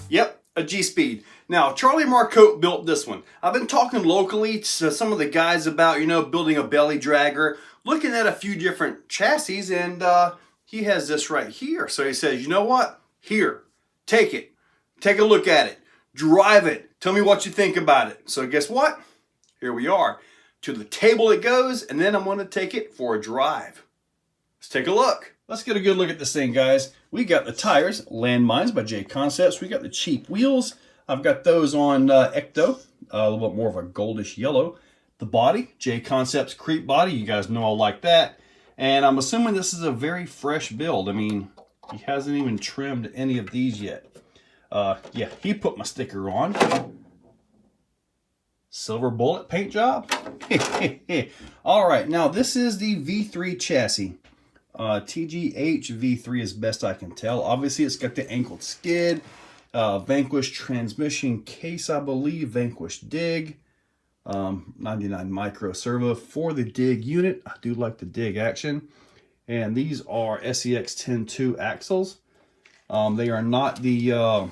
Yep, a GSpeed. Now, Charlie Marcotte built this one. I've been talking locally to some of the guys about, building a belly dragger, looking at a few different chassis, and he has this right here. So he says, you know what? Here, take it. Take a look at it. Drive it. Tell me what you think about it. So guess what? Here we are. To the table it goes, and then I'm going to take it for a drive. Let's take a look. Let's get a good look at this thing, guys. We got the tires, Landmines by JConcepts. We got the cheap wheels. I've got those on Ecto, a little bit more of a goldish yellow. The body, JConcepts Creep body. You guys know I like that. And I'm assuming this is a very fresh build. I mean, he hasn't even trimmed any of these yet. Yeah, he put my sticker on. Silver bullet paint job. All right, now this is the V3 chassis. TGH V3 is best I can tell. Obviously, it's got the angled skid, Vanquish transmission case, I believe, Vanquish Dig, 99 micro servo for the Dig unit. I do like the Dig action. And these are SEX 10.2 axles. They are not the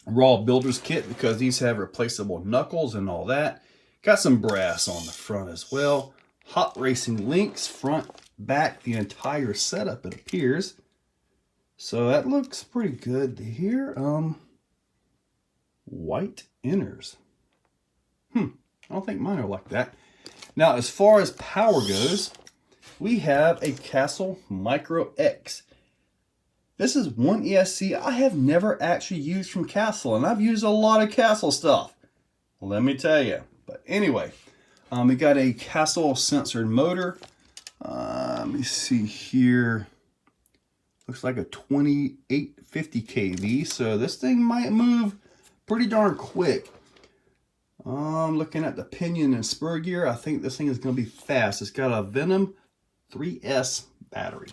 raw builder's kit because these have replaceable knuckles and all that. Got some brass on the front as well. Hot racing links, front, back, the entire setup, it appears. So that looks pretty good here. White inners. I don't think mine are like that. Now, as far as power goes, we have a Castle Micro X. This is one ESC I have never actually used from Castle, and I've used a lot of Castle stuff, let me tell you. But anyway, we got a Castle sensored motor. Let me see here. Looks like a 2850 kV, so this thing might move pretty darn quick. Looking at the pinion and spur gear, I think this thing is going to be fast. It's got a Venom 3S battery.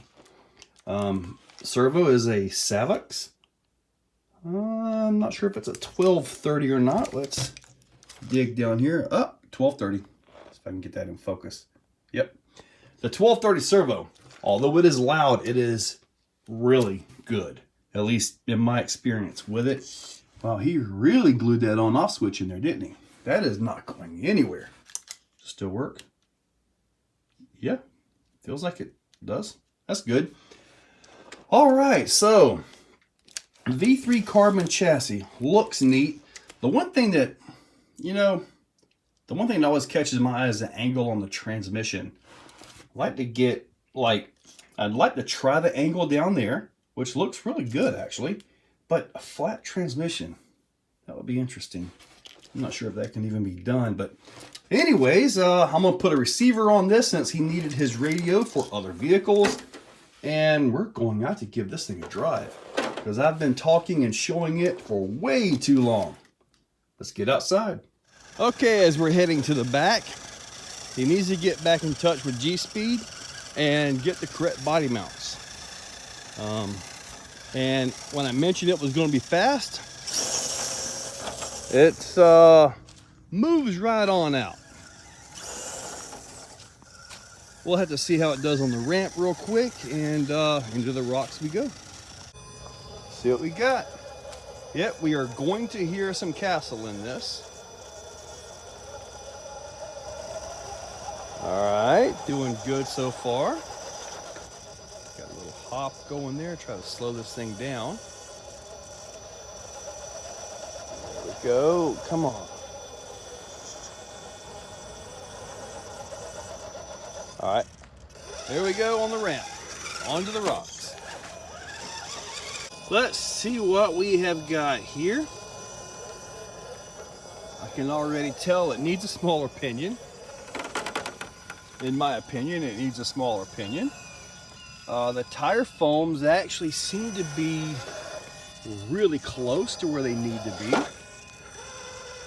Servo is a Savox. I'm not sure if it's a 1230 or not. Let's dig down here. Oh, 1230. If I can get that in focus. Yep. The 1230 servo, although it is loud, it is really good. At least in my experience with it. Wow, he really glued that on-off switch in there, didn't he? That is not going anywhere. Still work? Yeah, feels like it does. That's good. All right, so V3 carbon chassis looks neat. The one thing that, the one thing that always catches my eye is the angle on the transmission. I'd like to get, I'd like to try the angle down there, which looks really good actually, but a flat transmission, that would be interesting. I'm not sure if that can even be done, but anyways, I'm gonna put a receiver on this since he needed his radio for other vehicles. And we're going out to give this thing a drive because I've been talking and showing it for way too long. Let's get outside. Okay, as we're heading to the back, he needs to get back in touch with GSpeed and get the correct body mounts. And when I mentioned it was going to be fast, it's moves right on out. We'll have to see how it does on the ramp real quick, and into the rocks we go. See what we got. Yep, we are going to hear some Castle in this. All right, doing good so far. Got a little hop going there, try to slow this thing down. There we go, come on. All right, there we go on the ramp, onto the rocks. Let's see what we have got here. I can already tell it needs a smaller pinion. In my opinion, it needs a smaller pinion. The tire foams actually seem to be really close to where they need to be.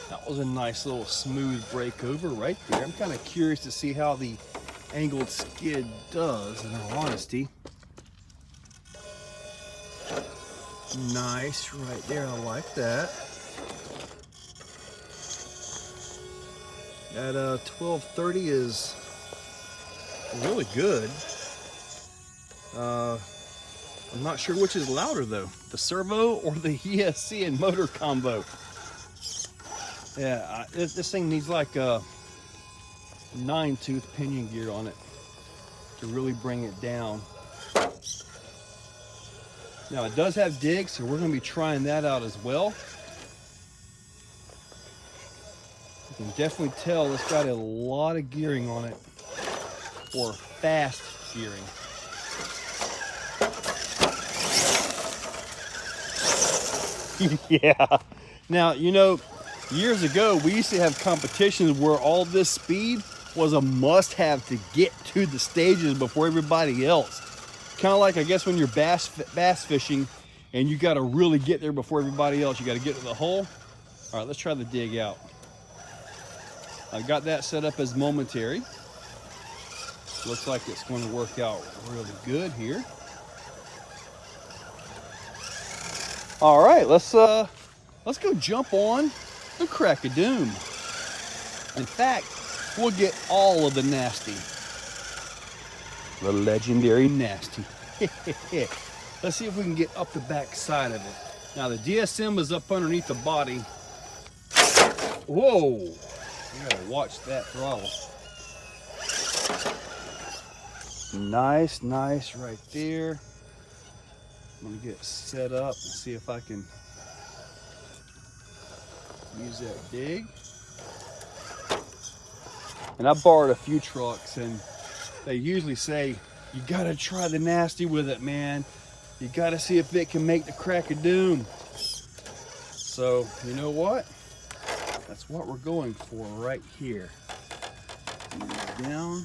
That was a nice little smooth breakover right there. I'm kind of curious to see how the angled skid does, in all honesty. Nice right there, I like that. That 1230 is really good. I'm not sure which is louder though, the servo or the ESC and motor combo. Yeah, this thing needs like a 9-tooth pinion gear on it to really bring it down. Now it does have digs, so we're going to be trying that out as well. You can definitely tell it's got a lot of gearing on it, or fast gearing. Yeah. Now, you know, years ago, we used to have competitions where all this speed was a must-have to get to the stages before everybody else. Kind of like, I guess, when you're bass fishing and you got to really get there before everybody else. You got to get to the hole. All right, let's try the dig out. I've got that set up as momentary. Looks like it's going to work out really good here. All right, let's go jump on the crack-a-doom. In fact, we'll get all of the nasty. The legendary nasty. Let's see if we can get up the back side of it. Now the DSM is up underneath the body. Whoa, you gotta watch that throttle. Nice, nice right there. I'm gonna get set up and see if I can use that dig. And I borrowed a few trucks, and they usually say, you gotta try the nasty with it, man. You gotta see if it can make the crack-a-doom. So, you know what? That's what we're going for right here. Down.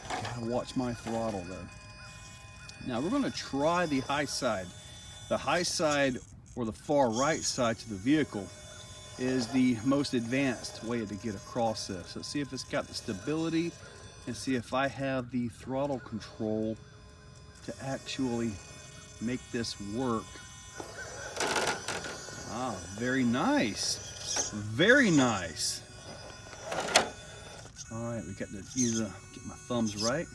Gotta watch my throttle though. Now we're gonna try the high side. The high side, or the far right side to the vehicle, is the most advanced way to get across this. Let's see if it's got the stability and see if I have the throttle control to actually make this work. Ah, very nice. Very nice. All right, we got to get my thumbs right.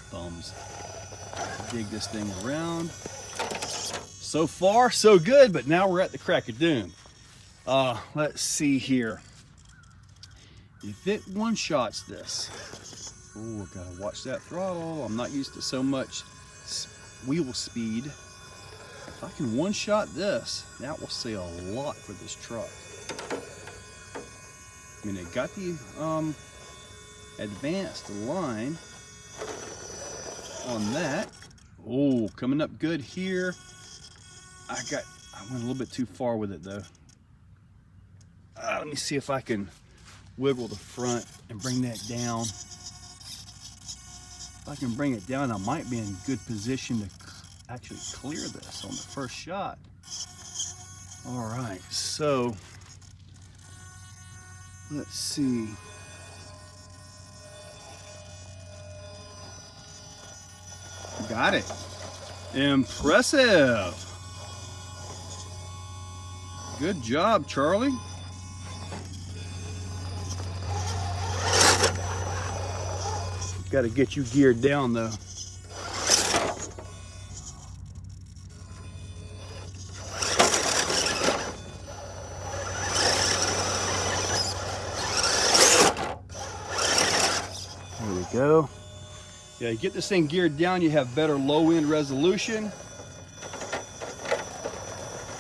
Thumbs. Dig this thing around. So far, so good, but now we're at the crack-a-doom. Let's see here. If it one-shots this, oh, gotta watch that throttle. I'm not used to so much wheel speed. If I can one-shot this, that will say a lot for this truck. I mean, it got the advanced line on that. Oh, coming up good here. I went a little bit too far with it though. Let me see if I can wiggle the front and bring that down. If I can bring it down, I might be in good position to actually clear this on the first shot. All right, so let's see. Got it. Impressive. Good job, Charlie. Got to get you geared down though. There we go. Yeah, you get this thing geared down, you have better low end resolution.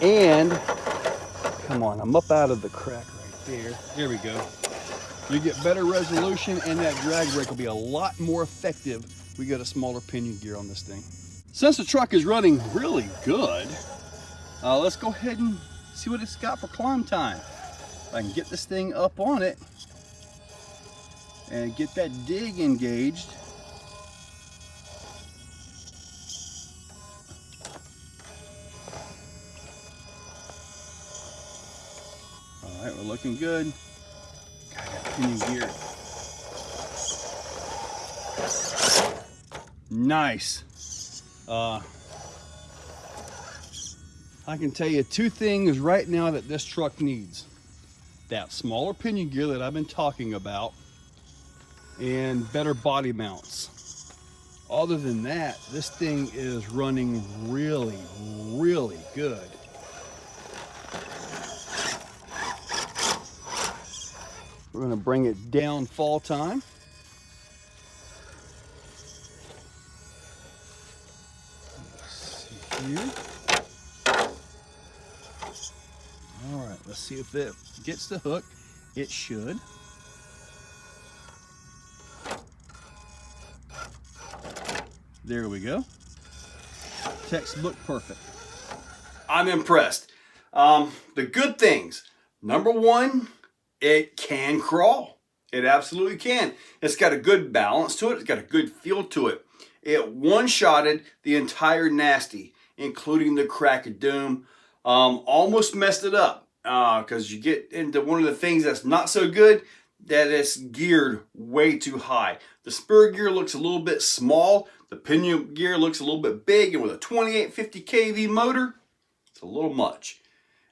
And come on, I'm up out of the crack right there. There we go. You get better resolution, and that drag brake will be a lot more effective. We got a smaller pinion gear on this thing. Since the truck is running really good, let's go ahead and see what it's got for climb time. If I can get this thing up on it and get that dig engaged. All right, we're looking good. Pinion gear. Nice. I can tell you two things right now that this truck needs. That smaller pinion gear that I've been talking about, and better body mounts. other than that, this thing is running really, really good. We're going to bring it down fall time. Let's see here. All right, let's see if it gets the hook. It should. There we go. Textbook perfect. I'm impressed. The good things. Number one, it can crawl. It absolutely can. It's got a good balance to it. It's got a good feel to it. It one-shotted the entire nasty, including the crack of doom. Almost messed it up because you get into one of the things that's not so good, that it's geared way too high. The spur gear looks a little bit small. The pinion gear looks a little bit big, and with a 2850 kV motor, it's a little much.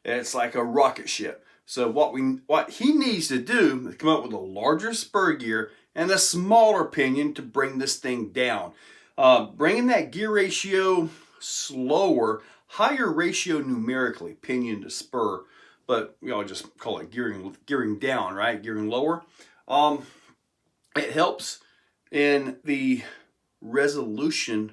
It's like a rocket ship. So what he needs to do is come up with a larger spur gear and a smaller pinion to bring this thing down. Bringing that gear ratio slower, higher ratio numerically, pinion to spur, but we all just call it gearing down, right? Gearing lower. It helps in the resolution,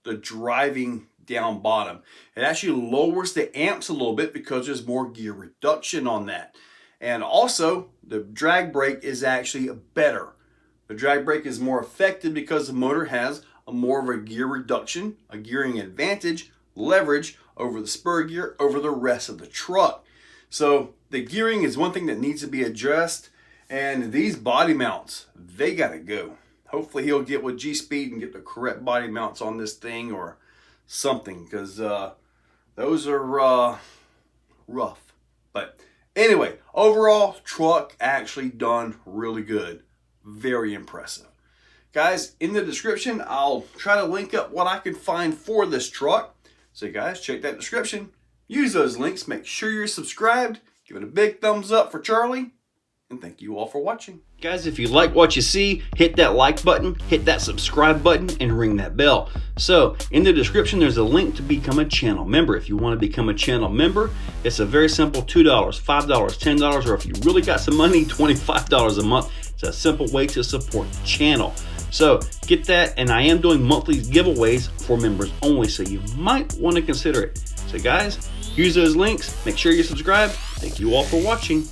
the driving down bottom. It actually lowers the amps a little bit because there's more gear reduction on that. And also, the drag brake is actually better. The drag brake is more effective because the motor has a more of a gear reduction, a gearing advantage, leverage over the spur gear, over the rest of the truck. So the gearing is one thing that needs to be addressed, and these body mounts, they gotta go. Hopefully he'll get with GSpeed and get the correct body mounts on this thing or something, because those are rough. But anyway, overall, truck actually done really good. Very impressive. Guys, in the description, I'll try to link up what I can find for this truck. So guys, check that description. Use those links. Make sure you're subscribed. Give it a big thumbs up for Charlie. And thank you all for watching. Guys, if you like what you see, hit that like button, hit that subscribe button, and ring that bell. So in the description, there's a link to become a channel member. If you want to become a channel member, it's a very simple $2, $5, $10, or if you really got some money, $25 a month. It's a simple way to support the channel. So get that, and I am doing monthly giveaways for members only, so you might want to consider it. So guys, use those links, make sure you subscribe. Thank you all for watching.